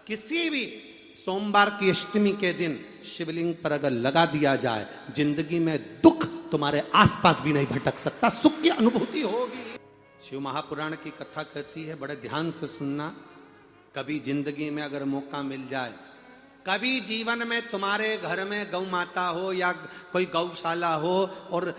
किसी भी सोमवार की अष्टमी के दिन शिवलिंग पर अगर लगा दिया जाए, जिंदगी में दुख तुम्हारे आसपास भी नहीं भटक सकता, सुख की अनुभूति होगी। शिव महापुराण की कथा कहती है, बड़े ध्यान से सुनना। कभी जिंदगी में अगर मौका मिल जाए, कभी जीवन में तुम्हारे घर में गौ माता हो या कोई गौशाला हो और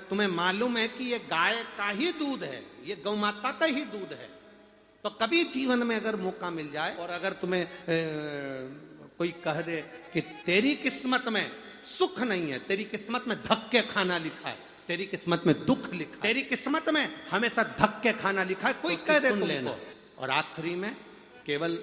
तुम्हें मालूम है कि ये गाय का ही दूध है, ये गौ माता का ही दूध है, तो कभी जीवन में अगर मौका मिल जाए और अगर तुम्हें कोई कह दे कि तेरी किस्मत में सुख नहीं है, तेरी किस्मत में धक्के खाना लिखा है, तेरी किस्मत में दुख लिखा है, तेरी किस्मत में हमेशा धक्के खाना लिखा है, कोई कह दे तुम लेना। और आखिरी में केवल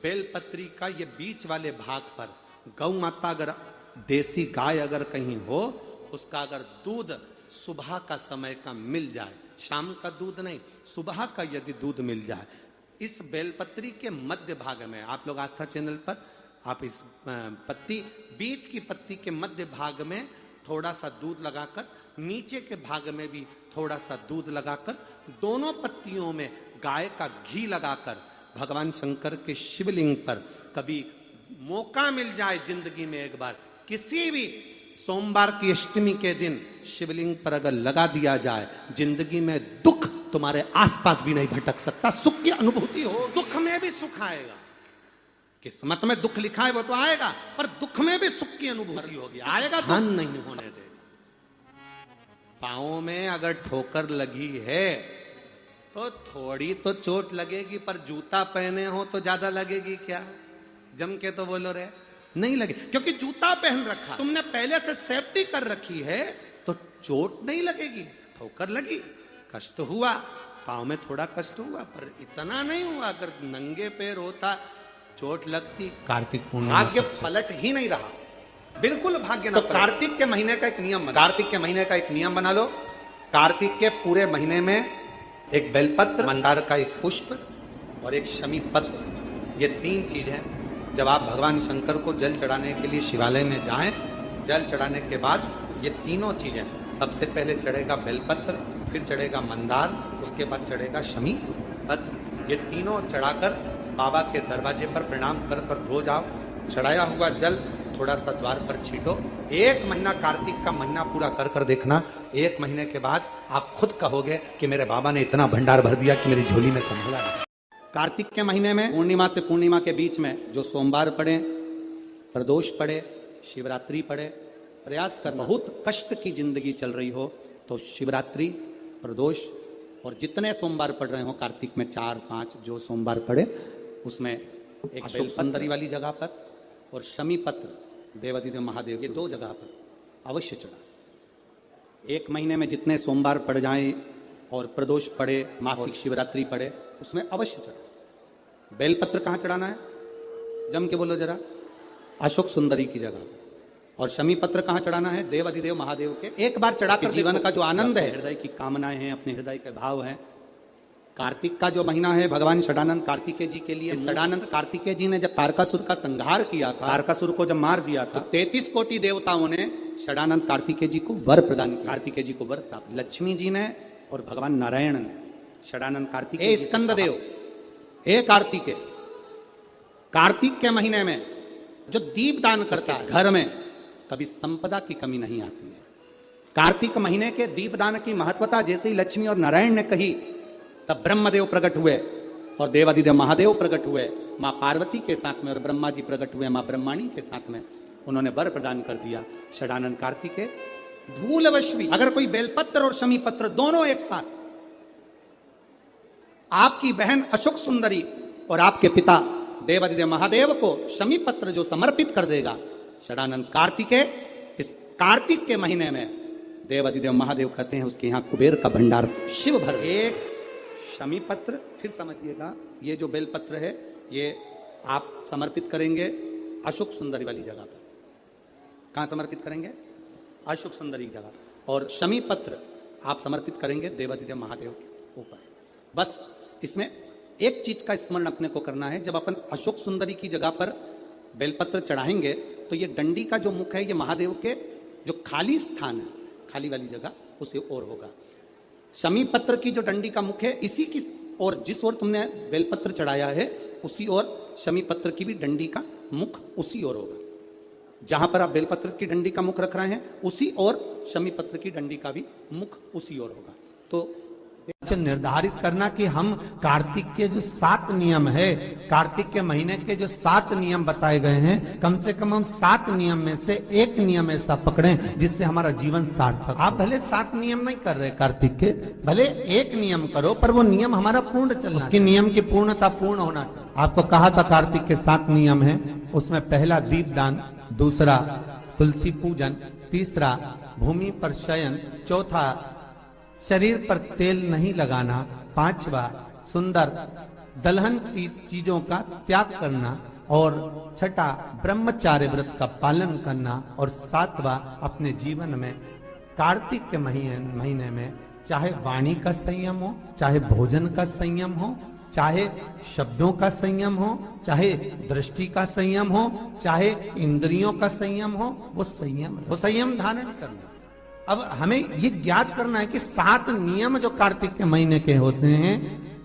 बेलपत्री का ये बीच वाले भाग पर गौ माता, अगर देसी गाय अगर कहीं हो, उसका अगर दूध सुबह का समय का मिल जाए, शाम का दूध नहीं, सुबह का यदि दूध मिल जाए, इस बेलपत्री के मध्य भाग में, आप लोग आस्था चैनल पर आप इस पत्ती, बीच की पत्ती के मध्य भाग में थोड़ा सा दूध लगाकर, नीचे के भाग में भी थोड़ा सा दूध लगाकर, दोनों पत्तियों में गाय का घी लगाकर भगवान शंकर के शिवलिंग पर कभी मौका मिल जाए जिंदगी में एक बार, किसी भी सोमवार की अष्टमी के दिन शिवलिंग पर अगर लगा दिया जाए, जिंदगी में दुख तुम्हारे आसपास भी नहीं भटक सकता, सुख की अनुभूति हो। दुख में भी सुख आएगा, किस्मत में दुख लिखा है वो तो आएगा, पर दुख में भी सुख की अनुभूति होगी, आएगा, धन नहीं होने देगा। पांव में अगर ठोकर लगी है तो थोड़ी तो चोट लगेगी, पर जूता पहने हो तो ज्यादा लगेगी क्या? जम के तो बोलो रे, नहीं लगे, क्योंकि जूता पहन रखा, तुमने पहले से सेफ्टी कर रखी है, तो चोट नहीं लगेगी। ठोकर लगी, कष्ट हुआ, पांव में थोड़ा कष्ट हुआ, पर इतना नहीं हुआ। अगर नंगे पैर होता चोट लगती। कार्तिक पूर्णिमा भाग्य पलट ही नहीं रहा, बिल्कुल भाग्य ना। तो कार्तिक के महीने का एक नियम, कार्तिक के महीने का एक नियम बना लो। कार्तिक के पूरे महीने में एक बेलपत्र, मंदार का एक पुष्प और एक शमी पत्र, ये 3 चीज है। जब आप भगवान शंकर को जल चढ़ाने के लिए शिवालय में जाएं, जल चढ़ाने के बाद ये तीनों चीजें, सबसे पहले चढ़ेगा बेलपत्र, फिर चढ़ेगा मंदार, उसके बाद चढ़ेगा शमी पत्र। ये तीनों चढ़ाकर बाबा के दरवाजे पर प्रणाम कर कर रोज आओ। चढ़ाया हुआ जल थोड़ा सा द्वार पर छीटो। 1 महीना कार्तिक का महीना पूरा कर कर देखना। 1 महीने के बाद आप खुद कहोगे कि मेरे बाबा ने इतना भंडार भर दिया कि मेरी झोली में संभला नहीं। कार्तिक के महीने में पूर्णिमा से पूर्णिमा के बीच में जो सोमवार पड़े, प्रदोष पड़े, शिवरात्रि पड़े, प्रयास कर, बहुत कष्ट की जिंदगी चल रही हो तो शिवरात्रि, प्रदोष और जितने सोमवार पड़ रहे हो कार्तिक में 4-5 जो सोमवार पड़े, उसमें एक अशोक सुंदरी वाली जगह पर और शमी पत्र देवादिदेव महादेव, ये 2 जगह पर अवश्य चढ़ा। 1 महीने में जितने सोमवार पड़ जाएं और प्रदोष पड़े, मासिक शिवरात्रि पड़े, उसमें अवश्य चढ़ा। बेलपत्र कहाँ चढ़ाना है? जम के बोलो जरा। अशोक सुंदरी की जगह। और शमी पत्र कहाँ चढ़ाना है? देवादिदेव महादेव के। एक बार चढ़ाकर जीवन का जो आनंद है, हृदय की कामनाएं हैं, अपने हृदय के भाव हैं। कार्तिक का जो महीना है भगवान षडानंद कार्तिकेय जी के लिए। षडानंद कार्तिकेय जी ने जब तारकासुर का संहार किया था, तारकासुर को जब मार दिया था, तो 33 कोटि देवताओं ने षडानंद कार्तिकेय जी को वर प्रदान किया। कार्तिकेय जी को वर प्राप्त, लक्ष्मी जी ने और भगवान नारायण ने षडानंद कार्तिकेय, स्कंद देव, हे कार्तिकेय, कार्तिक के महीने में जो दीप दान करता है घर में, कभी संपदा की कमी नहीं आती है। कार्तिक महीने के दीपदान की महत्वता जैसे ही लक्ष्मी और नारायण ने कही, तब ब्रह्मदेव प्रकट हुए और देवादिदेव महादेव प्रकट हुए, मां पार्वती के साथ में, और ब्रह्मा जी प्रकट हुए मां ब्रह्माणी के साथ में। उन्होंने वर प्रदान कर दिया। षडानंद कार्तिकेय भूलवश भी अगर कोई बेलपत्र और शमी पत्र दोनों एक साथ, आपकी बहन अशोक सुंदरी और आपके पिता देवादिदेव महादेव को शमी पत्र जो समर्पित कर देगा, षडानंद कार्तिकेय, इस कार्तिक के महीने में देवादिदेव महादेव कहते हैं उसके यहां कुबेर का भंडार शिव भर। एक शमी पत्र, फिर समझिएगा, ये जो बेलपत्र है ये आप समर्पित करेंगे अशोक सुंदरी वाली जगह पर। कहां समर्पित करेंगे? अशोक सुंदरी की जगह। और शमी पत्र आप समर्पित करेंगे देवादिदेव महादेव के ऊपर। बस इसमें एक चीज का स्मरण अपने को करना है, जब अपन अशोक सुंदरी की जगह पर बेलपत्र चढ़ाएंगे तो ये डंडी का जो मुख है ये महादेव के जो खाली स्थान है, खाली वाली जगह, उसे ओर होगा। शमी पत्र की जो डंडी का मुख है इसी की ओर, जिस ओर तुमने बेलपत्र चढ़ाया है उसी ओर शमी पत्र की भी डंडी का मुख उसी ओर होगा। जहां पर आप बेलपत्र की डंडी का मुख रख रहे हैं उसी ओर शमी पत्र की डंडी का भी मुख उसी ओर होगा। तो निर्धारित करना कि हम कार्तिक के जो 7 नियम है, कार्तिक के महीने के जो 7 नियम बताए गए हैं, कम से कम हम 7 नियम में से एक नियम ऐसा पकड़ें जिससे हमारा जीवन सार्थक। आप भले 7 नियम नहीं कर रहे कार्तिक के, भले एक नियम करो, पर वो नियम हमारा पूर्ण चलना, उसके नियम की पूर्णता पूर्ण होना चाहिए। आपको कहा था कार्तिक के 7 नियम है, उसमें पहला दीपदान, दूसरा तुलसी पूजन, तीसरा भूमि पर शयन, चौथा शरीर पर तेल नहीं लगाना, पांचवा सुंदर दलहन की चीजों का त्याग करना, और छठा ब्रह्मचार्य व्रत का पालन करना, और सातवां अपने जीवन में कार्तिक के महीने में चाहे वाणी का संयम हो, चाहे भोजन का संयम हो, चाहे शब्दों का संयम हो, चाहे दृष्टि का संयम हो, चाहे इंद्रियों का संयम हो, वो संयम धारण करना। अब हमें ये ज्ञात करना है कि 7 नियम जो कार्तिक के महीने के होते हैं,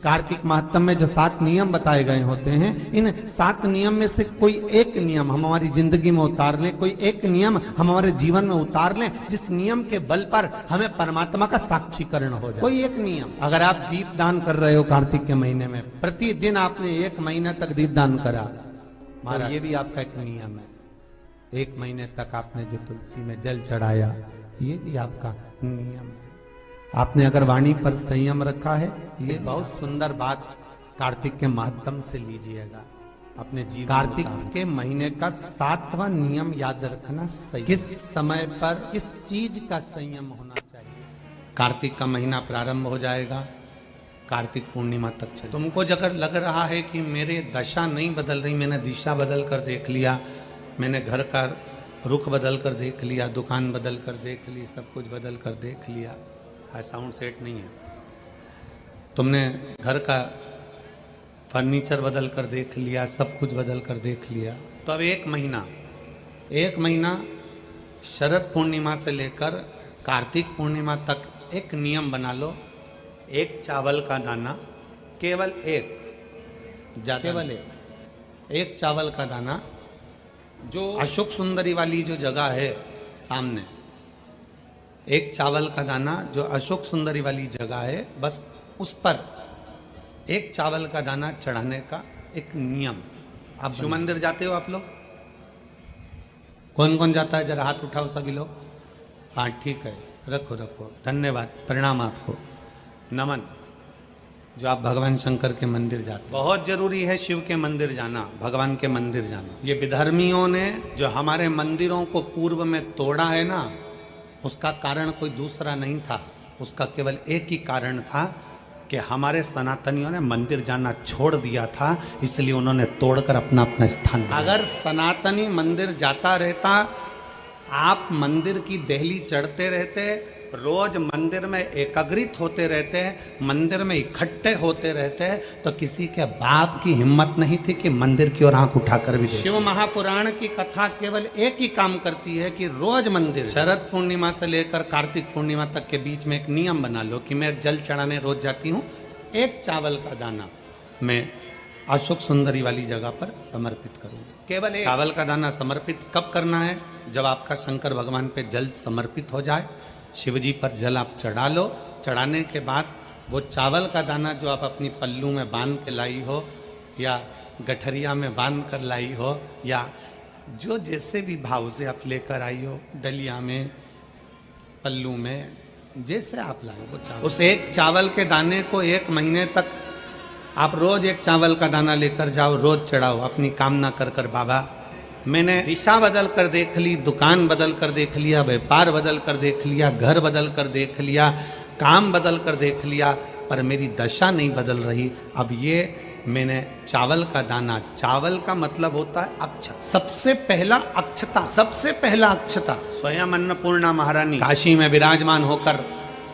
कार्तिक माहत्म में जो 7 नियम बताए गए होते हैं, इन 7 नियम में से कोई एक नियम हम हमारी जिंदगी में उतार लें, कोई एक नियम हम हमारे जीवन में उतार लें जिस नियम के बल पर हमें परमात्मा का साक्षीकरण हो जाए। कोई एक नियम, अगर आप दीप दान कर रहे हो कार्तिक के महीने में, प्रतिदिन आपने 1 महीने तक दीप दान करा, तो ये भी आपका एक नियम है। 1 महीने तक आपने जो तुलसी में जल चढ़ाया, ये भी आपका नियम है। आपने अगर वाणी पर संयम रखा है, ये बहुत सुंदर बात कार्तिक के माध्यम से लीजिएगा अपने जीवन। कार्तिक के महीने का 7वां नियम याद रखना सही, किस समय पर किस चीज का संयम होना चाहिए। कार्तिक का महीना प्रारंभ हो जाएगा, कार्तिक पूर्णिमा तक चले। तुमको अगर लग रहा है कि मेरे दशा नहीं बदल रही, मैंने दिशा बदल कर देख लिया, मैंने घर का रुख बदल कर देख लिया, दुकान बदल कर देख ली, सब कुछ बदल कर देख लिया, आज साउंड सेट नहीं है, तुमने घर का फर्नीचर बदल कर देख लिया, सब कुछ बदल कर देख लिया, तो अब 1 महीना शरद पूर्णिमा से लेकर कार्तिक पूर्णिमा तक एक नियम बना लो। 1 चावल का दाना, केवल एक चावल का दाना, जो अशोक सुंदरी वाली जो जगह है सामने, 1 चावल का दाना जो अशोक सुंदरी वाली जगह है, बस उस पर 1 चावल का दाना चढ़ाने का एक नियम। आप शिव मंदिर जाते हो आप लोग? कौन कौन जाता है? जरा हाथ उठाओ सभी लोग। हाँ ठीक है, रखो, धन्यवाद, प्रणाम आपको, नमन। जो आप भगवान शंकर के मंदिर जाते, बहुत जरूरी है शिव के मंदिर जाना, भगवान के मंदिर जाना। ये विधर्मियों ने जो हमारे मंदिरों को पूर्व में तोड़ा है ना, उसका कारण कोई दूसरा नहीं था, उसका केवल एक ही कारण था कि हमारे सनातनियों ने मंदिर जाना छोड़ दिया था, इसलिए उन्होंने तोड़कर अपना अपना स्थान। अगर सनातनी मंदिर जाता रहता, आप मंदिर की देहली चढ़ते रहते, रोज मंदिर में एकाग्रित होते रहते, मंदिर में इकट्ठे होते रहते, तो किसी के बाप की हिम्मत नहीं थी कि मंदिर की ओर आंख उठाकर भी देखे। शिव महापुराण की कथा केवल एक ही काम करती है कि रोज मंदिर, शरद पूर्णिमा से लेकर कार्तिक पूर्णिमा तक के बीच में एक नियम बना लो कि मैं जल चढ़ाने रोज जाती हूँ, 1 चावल का दाना मैं अशोक सुंदरी वाली जगह पर समर्पित करूंगी। केवल 1 चावल का दाना समर्पित कब करना है? जब आपका शंकर भगवान पे जल समर्पित हो जाए, शिव जी पर जल आप चढ़ा लो, चढ़ाने के बाद वो चावल का दाना जो आप अपनी पल्लू में बांध के लाई हो, या गठरिया में बांध कर लाई हो, या जो जैसे भी भाव से आप लेकर आई हो, डलिया में, पल्लू में, जैसे आप लाई वो चावल, उस 1 चावल के दाने को 1 महीने तक आप रोज 1 चावल का दाना लेकर जाओ, रोज चढ़ाओ, अपनी कामना कर कर। बाबा मैंने दिशा बदल कर देख ली, दुकान बदल कर देख लिया, व्यापार बदल कर देख लिया, घर बदल कर देख लिया, काम बदल कर देख लिया, पर मेरी दशा नहीं बदल रही। अब ये मैंने चावल का दाना, चावल का मतलब होता है अक्षत, सबसे पहला अक्षता स्वयं अन्नपूर्णा महारानी काशी में विराजमान होकर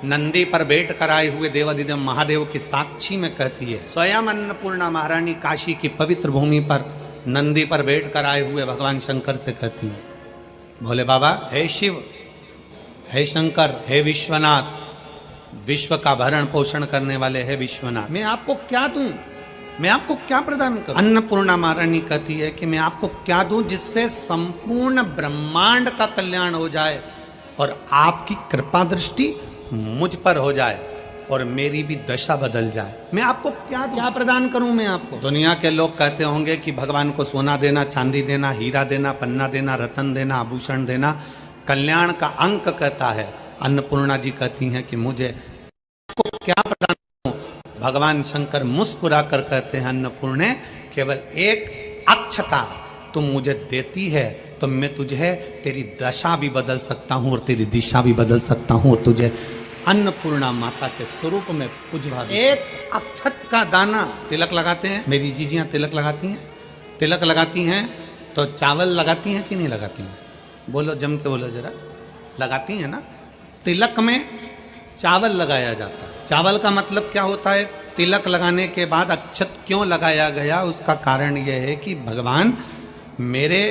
नंदी पर बैठ कर आए हुए देवाधिदेव महादेव की साक्षी में कहती है, स्वयं अन्नपूर्णा महारानी काशी की पवित्र भूमि पर नंदी पर बैठ कर आए हुए भगवान शंकर से कहती है, भोले बाबा, हे शिव, हे शंकर, हे विश्वनाथ, विश्व का भरण पोषण करने वाले है विश्वनाथ, मैं आपको क्या दूं? मैं आपको क्या प्रदान करूं? अन्नपूर्णा महारानी कहती है कि मैं आपको क्या दूं जिससे संपूर्ण ब्रह्मांड का कल्याण हो जाए और आपकी कृपा दृष्टि मुझ पर हो जाए और मेरी भी दशा बदल जाए। मैं आपको क्या प्रदान करूं? मैं आपको, दुनिया के लोग कहते होंगे कि भगवान को सोना देना, चांदी देना, हीरा देना, पन्ना देना, रतन देना, आभूषण देना कल्याण का अंक कहता है। अन्नपूर्णा जी कहती हैं कि मुझे आपको क्या प्रदान करूं? भगवान शंकर मुस्कुरा कर कहते हैं, अन्नपूर्णे केवल एक अक्षता तुम मुझे देती है तो मैं तुझे तेरी दशा भी बदल सकता हूं और तेरी दिशा भी बदल सकता हूं और तुझे अन्नपूर्णा माता के स्वरूप में पुजवा। एक अक्षत का दाना तिलक लगाते हैं, मेरी जीजियां तिलक लगाती हैं, तिलक लगाती हैं तो चावल लगाती हैं कि नहीं लगाती हैं? बोलो, जम के बोलो जरा। लगाती हैं ना? तिलक में चावल लगाया जाता है। चावल का मतलब क्या होता है? तिलक लगाने के बाद अक्षत क्यों लगाया गया? उसका कारण यह है कि भगवान मेरे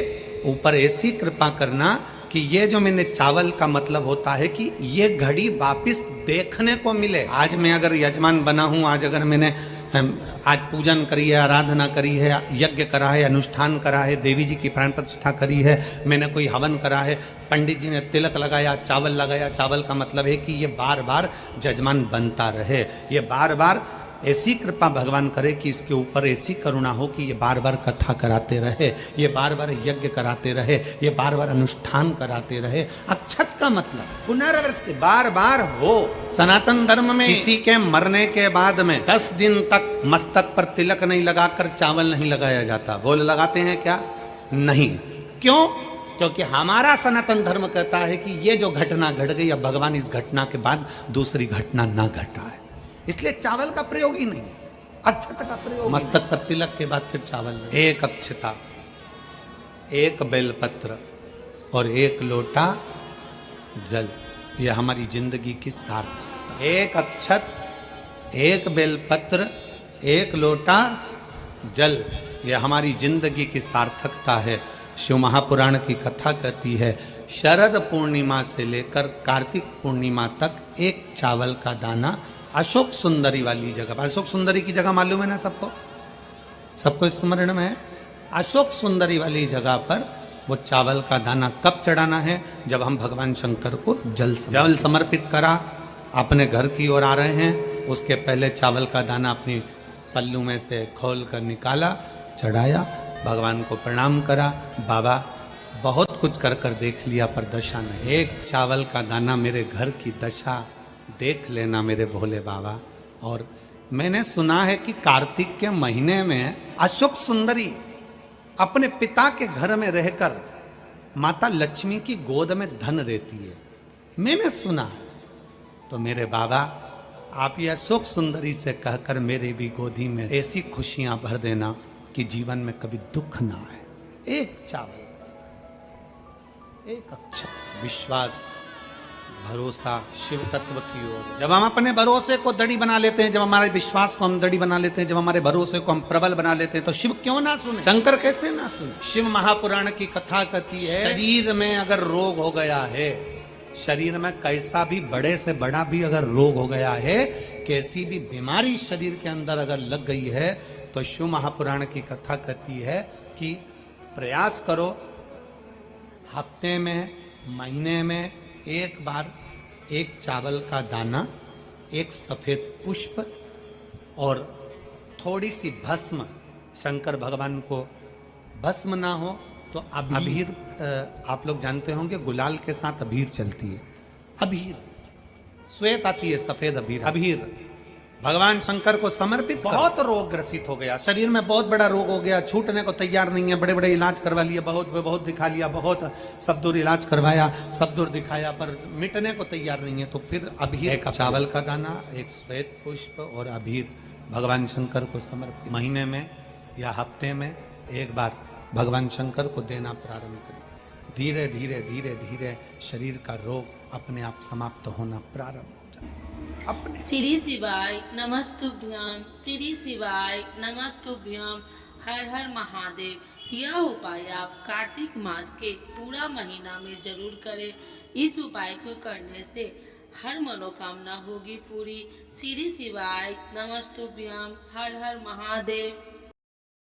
ऊपर ऐसी कृपा करना कि ये जो मैंने चावल का मतलब होता है कि ये घड़ी वापिस देखने को मिले। आज मैं अगर यजमान बना हूं, आज अगर मैंने आज पूजन करी है, आराधना करी है, यज्ञ करा है, अनुष्ठान करा है, देवी जी की प्राण प्रतिष्ठा करी है, मैंने कोई हवन करा है, पंडित जी ने तिलक लगाया, चावल लगाया। चावल का मतलब है कि ये बार बार जजमान बनता रहे, ये बार बार ऐसी कृपा भगवान करे कि इसके ऊपर ऐसी करुणा हो कि ये बार बार कथा कराते रहे, ये बार बार यज्ञ कराते रहे, ये बार बार अनुष्ठान कराते रहे। अक्षत का मतलब पुनरावृत्ति बार बार हो। सनातन धर्म में किसी के मरने के बाद में 10 दिन तक मस्तक पर तिलक नहीं लगाकर चावल नहीं लगाया जाता। बोल, लगाते हैं क्या? नहीं। क्यों? क्योंकि हमारा सनातन धर्म कहता है कि ये जो घटना घट गई, अब भगवान इस घटना के बाद दूसरी घटना ना घटा है, इसलिए चावल का प्रयोग ही नहीं, अक्षत का प्रयोग। मस्तक पर तिलक के बाद फिर चावल। एक अक्षता, एक बेलपत्र और एक लोटा जल, यह हमारी जिंदगी की सार्थकता। एक अक्षत, एक बेलपत्र, एक लोटा जल, यह हमारी जिंदगी की सार्थकता है। शिव महापुराण की कथा कहती है, शरद पूर्णिमा से लेकर कार्तिक पूर्णिमा तक एक चावल का दाना अशोक सुंदरी वाली जगह पर। अशोक सुंदरी की जगह मालूम है ना सबको? सबको स्मरण में है? अशोक सुंदरी वाली जगह पर वो चावल का दाना कब चढ़ाना है? जब हम भगवान शंकर को जल समर्पित करा, अपने घर की ओर आ रहे हैं, उसके पहले चावल का दाना अपनी पल्लू में से खोल कर निकाला, चढ़ाया, भगवान को प्रणाम करा। बाबा बहुत कुछ कर कर देख लिया पर दशा नहीं, एक चावल का दाना मेरे घर की दशा देख लेना मेरे भोले बाबा। और मैंने सुना है कि कार्तिक के महीने में अशोक सुंदरी अपने पिता के घर में रहकर माता लक्ष्मी की गोद में धन देती है, मैंने सुना है। तो मेरे बाबा, आप ये अशोक सुंदरी से कहकर मेरे भी गोदी में ऐसी खुशियां भर देना कि जीवन में कभी दुख ना आए। एक चावल, एक अक्षत, विश्वास, भरोसा शिव तत्व की ओर। जब हम अपने भरोसे को दड़ी बना लेते हैं, जब हमारे विश्वास को हम दड़ी बना लेते हैं, जब हमारे भरोसे को हम प्रबल बना लेते हैं, तो शिव क्यों ना सुने? शंकर कैसे ना सुने? शिव महापुराण की कथा कहती है, शरीर में अगर रोग हो गया है, शरीर में कैसा भी बड़े से बड़ा भी अगर रोग हो गया है, कैसी भी बीमारी शरीर के अंदर अगर लग गई है, तो शिव महापुराण की कथा कहती है कि प्रयास करो, हफ्ते में, महीने में एक बार एक चावल का दाना, एक सफेद पुष्प और थोड़ी सी भस्म, शंकर भगवान को भस्म ना हो तो अबीर, आप लोग जानते होंगे गुलाल के साथ अबीर चलती है, अबीर श्वेत आती है, सफेद अबीर, अबीर भगवान शंकर को समर्पित। बहुत रोग ग्रसित हो गया, शरीर में बहुत बड़ा रोग हो गया, छूटने को तैयार नहीं है, बड़े बड़े इलाज करवा लिए, बहुत दिखा लिया, बहुत सब दूर इलाज करवाया, सब दूर दिखाया, पर मिटने को तैयार नहीं है। तो फिर अबीर, एक चावल का दाना, एक श्वेत पुष्प और अबीर भगवान शंकर को समर्पित महीने में या हफ्ते में एक बार भगवान शंकर को देना प्रारंभ करें। धीरे धीरे धीरे धीरे शरीर का रोग अपने आप समाप्त होना प्रारंभ हो जाए। श्री शिवाय नमस्तुभ्यम, श्री शिवाय नमस्तुभ्यम, हर हर महादेव। यह उपाय आप कार्तिक मास के पूरा महीना में जरूर करें। इस उपाय को करने से हर मनोकामना होगी पूरी। श्री शिवाय नमस्तुभ्यम। हर हर महादेव।